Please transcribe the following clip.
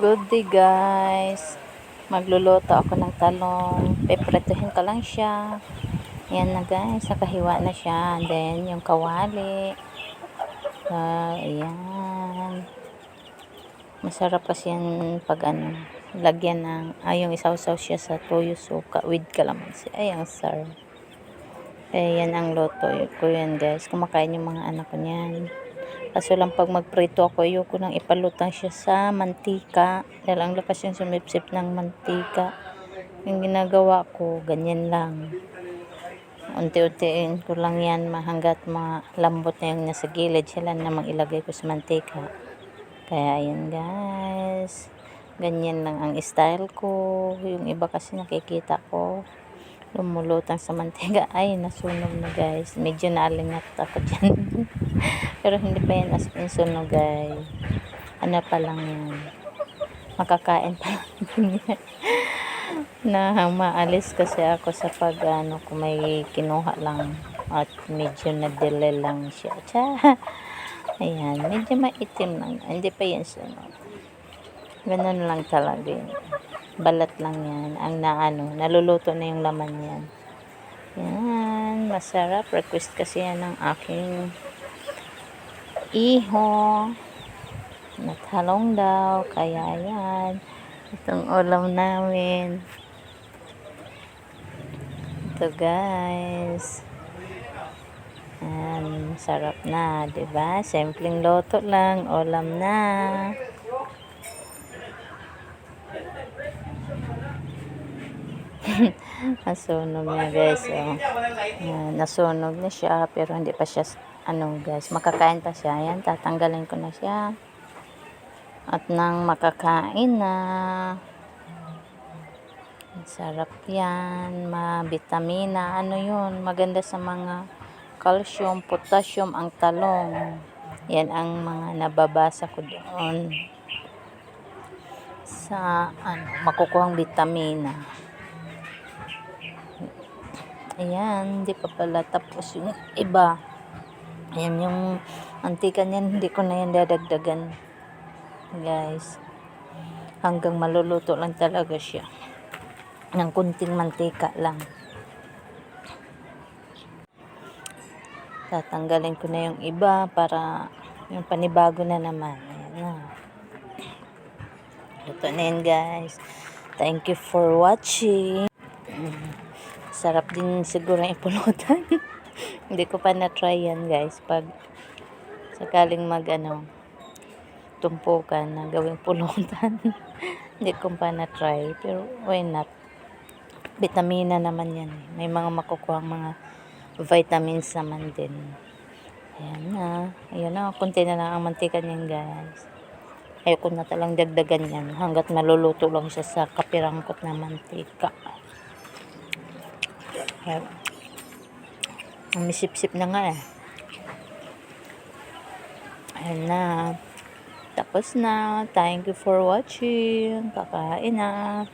Good day guys. Magluluto ako ng talong. Peprituhin ko lang siya. Yan na guys. Nakahiwa na siya. And then yung kawali. Ayan. Masarap kasi yan pag lagyan ng, yung isaw-saw siya sa toyo suka with kalamansi. Ay, ang sarap. Yan ang luto ko yan guys. Kumakain yung mga anak ko niyan. Kaso lang pag magprito ako, ayoko nang ipalutang siya sa mantika. Dahil ang lakas yung sumipsip ng mantika. Yung ginagawa ko, ganyan lang. Unti-untiin ko lang yan hanggat malambot na yung nasa gilid. Siya lang namang ilagay ko sa mantika. Kaya ayan guys. Ganyan lang ang style ko. Yung iba kasi nakikita ko lumulutang sa mantika. Ay, nasunog na guys. Medyo naalingat ako dyan. Pero hindi pa yan as in sunog guys. Ano pa lang yan. Makakain pa lang yan. Na maalis kasi ako sa pag kung may kinuha lang. At medyo na-delay lang siya. Ayan. Medyo maitim lang. Hindi pa yan sunog. Ganun lang talaga yun. Balat lang yan. Ang naluluto na yung laman yan. Yan. Masarap. Request kasi yan ng aking iho. Naghalong daw. Kaya yan. Itong ulam namin. Ito guys. Yan. Sarap na. Diba? Simpleng loto lang. Ulam na. Nasunog na guys. Nasunog na siya. Pero hindi pa siya guys. Makakain pa siya. Yan. Tatanggalin ko na siya. At nang makakain na. Sarap yan. Mabitamina. Yun. Maganda sa mga calcium, potassium ang talong. Yan ang mga nababasa ko doon. Sa makukuhang bitamina. Ayan, hindi pa pala tapos yung iba. Ayan yung mantika niyan, hindi ko na yan dadagdagan. Guys, hanggang maluluto lang talaga siya. Ng kunting mantika lang. Tatanggalin ko na yung iba para yung panibago na naman. Ayan na. Luto na yan guys. Thank you for watching. Sarap din siguro yung ipulutan. Hindi ko pa na-try yan guys. Pag sakaling tumpukan na gawing pulutan. Hindi ko pa na-try. Pero why not? Vitamina naman yan. May mga makukuhang mga vitamins naman din. Ayan na. Ayan na. Kunti na lang ang mantika niyan guys. Ayoko na talang dagdagan yan. Hanggat maluluto lang siya sa kapirangkot na mantika. Ang misip-sip na nga eh. Ayan na. Tapos na. Thank you for watching. Kakain na.